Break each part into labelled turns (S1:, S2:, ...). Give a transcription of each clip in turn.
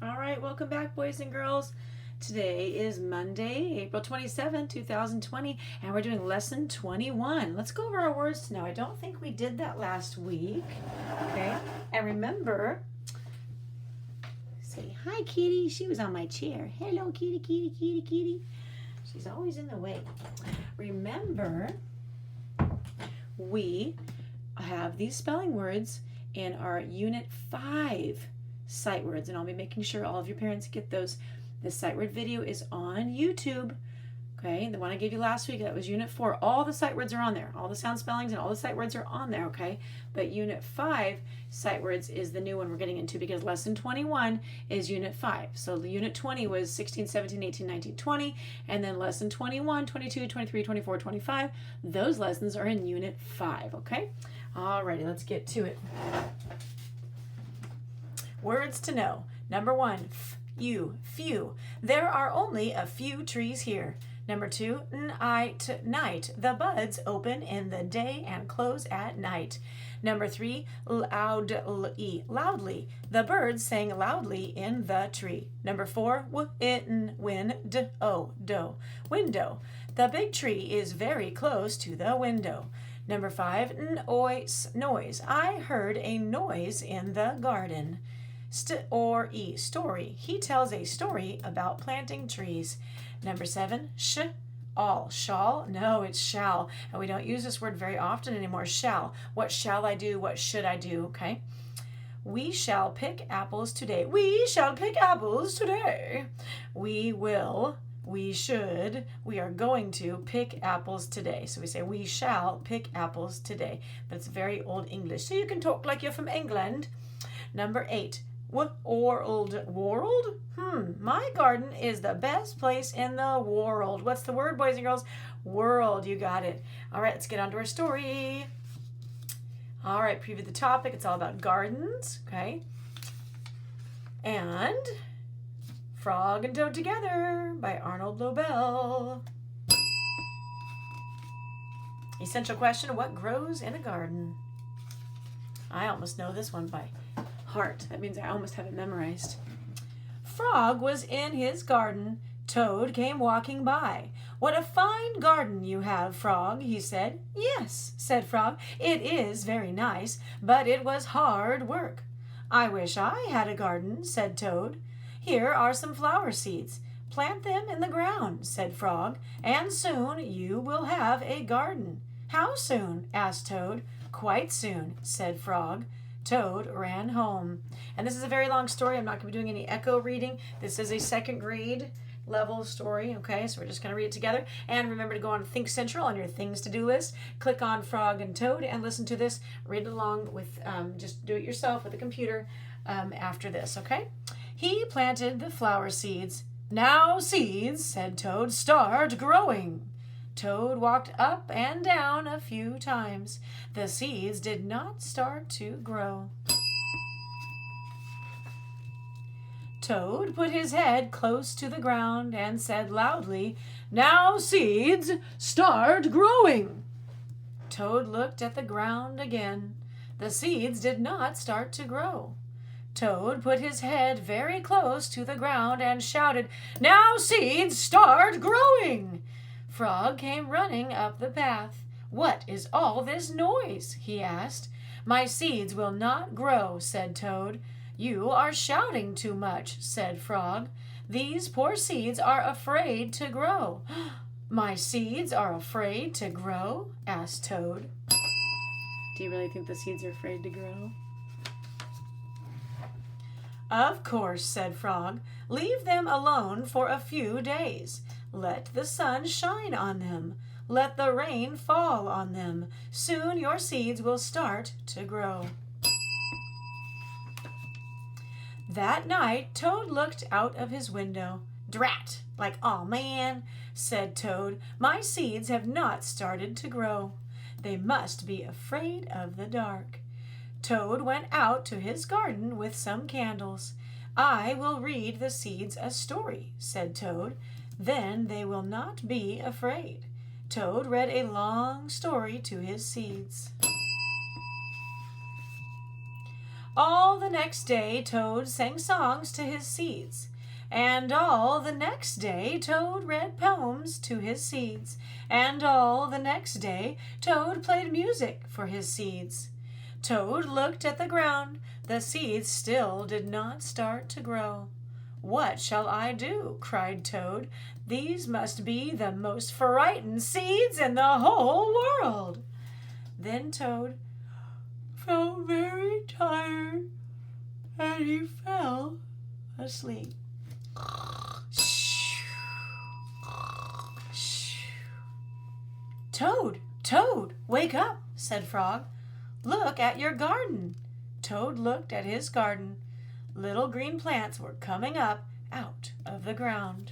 S1: All right, welcome back, boys and girls. Today is Monday, April 27, 2020, and we're doing lesson 21. Let's go over our words to know. I don't think we did that last week. Okay, and remember, say hi, kitty. She was on my chair. Hello, kitty, kitty, kitty, kitty. She's always in the way. Remember, we have these spelling words in our Unit 5 sight words, and I'll be making sure all of your parents get those. The sight word video is on YouTube. Okay, the one I gave you last week, that was Unit 4. All the sight words are on there. All the sound spellings and all the sight words are on there, okay? But Unit 5 sight words is the new one we're getting into because Lesson 21 is Unit 5. So the Unit 20 was 16, 17, 18, 19, 20, and then Lesson 21, 22, 23, 24, 25. Those lessons are in Unit 5, okay? Alrighty, let's get to it. Words to know. Number 1, few. There are only a few trees here. Number 2, night. The buds open in the day and close at night. Number 3, loudly. The birds sang loudly in the tree. Number 4, window. The big tree is very close to the window. Number 5, noise. I heard a noise in the garden. Story. He tells a story about planting trees. Number 7, shawl. No, it's shall. And we don't use this word very often anymore. Shall. What shall I do? What should I do? Okay. We shall pick apples today. We shall pick apples today. We will. We should. We are going to pick apples today. So we say we shall pick apples today. But it's very old English. So you can talk like you're from England. Number 8. World? My garden is the best place in the world. What's the word, boys and girls? World. You got it. All right, let's get on to our story. All right, preview the topic. It's all about gardens, okay? And Frog and Toad Together by Arnold Lobel. Essential question, what grows in a garden? I almost know this one by heart. That means I almost have it memorized. Frog was in his garden. Toad came walking by. What a fine garden you have, Frog, he said. Yes, said Frog, it is very nice, but it was hard work. I wish I had a garden, said Toad. Here are some flower seeds. Plant them in the ground, said Frog, and soon you will have a garden. How soon? asked Toad. Quite soon, said Frog. Toad ran home. And this is a very long story. I'm not going to be doing any echo reading. This is a second grade level story, okay? So we're just going to read it together. And remember to go on Think Central on your things to do list. Click on Frog and Toad and listen to this. Read along with, just do it yourself with a computer after this, okay? He planted the flower seeds. Now seeds, said Toad, start growing. Toad walked up and down a few times. The seeds did not start to grow. Toad put his head close to the ground and said loudly, Now seeds, start growing. Toad looked at the ground again. The seeds did not start to grow. Toad put his head very close to the ground and shouted, Now seeds, start growing. Frog came running up the path. What is all this noise? He asked. My seeds will not grow, said Toad. You are shouting too much, said Frog. These poor seeds are afraid to grow. My seeds are afraid to grow? Asked Toad. Do you really think the seeds are afraid to grow? Of course, said Frog. Leave them alone for a few days. Let the sun shine on them. Let the rain fall on them. Soon your seeds will start to grow. That night, Toad looked out of his window. Drat! Like, aw man, said Toad. My seeds have not started to grow. They must be afraid of the dark. Toad went out to his garden with some candles. I will read the seeds a story, said Toad. Then they will not be afraid. Toad read a long story to his seeds. All the next day Toad sang songs to his seeds. And all the next day Toad read poems to his seeds. And all the next day Toad played music for his seeds. Toad looked at the ground. The seeds still did not start to grow. "What shall I do?" cried Toad. "These must be the most frightened seeds in the whole world." Then Toad felt very tired and he fell asleep. "Toad, Toad, wake up," said Frog. "Look at your garden." Toad looked at his garden. Little green plants were coming up out of the ground.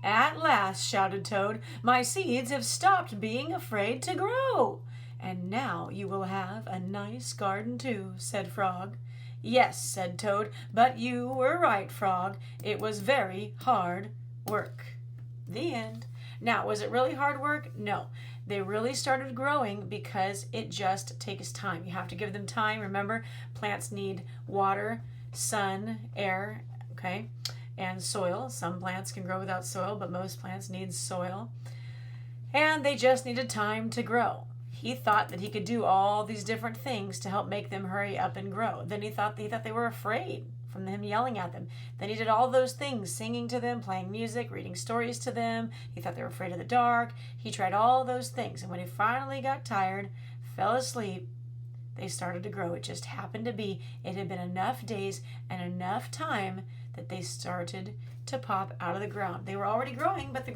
S1: "At last," shouted Toad, "my seeds have stopped being afraid to grow." "And now you will have a nice garden too," said Frog. "Yes," said Toad, "but you were right, Frog. It was very hard work." The end. Now, was it really hard work? No. They really started growing because it just takes time. You have to give them time. Remember, plants need water, sun, air, okay, and soil. Some plants can grow without soil, but most plants need soil. And they just needed time to grow. He thought that he could do all these different things to help make them hurry up and grow. Then he thought they were afraid from him yelling at them. Then he did all those things, singing to them, playing music, reading stories to them. He thought they were afraid of the dark. He tried all those things. And when he finally got tired, fell asleep, they started to grow. It just happened to be, it had been enough days and enough time that they started to pop out of the ground. They were already growing, but the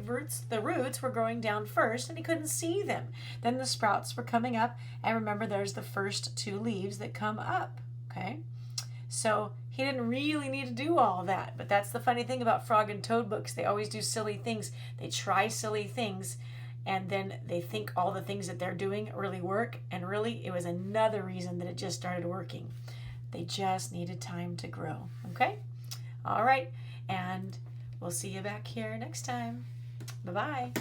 S1: roots were growing down first, and he couldn't see them. Then the sprouts were coming up, and remember, there's the first two leaves that come up, okay? So he didn't really need to do all that, but that's the funny thing about Frog and Toad books. They always do silly things. They try silly things, and then they think all the things that they're doing really work, and really it was another reason that it just started working. They just needed time to grow, okay? All right, and we'll see you back here next time. Bye-bye.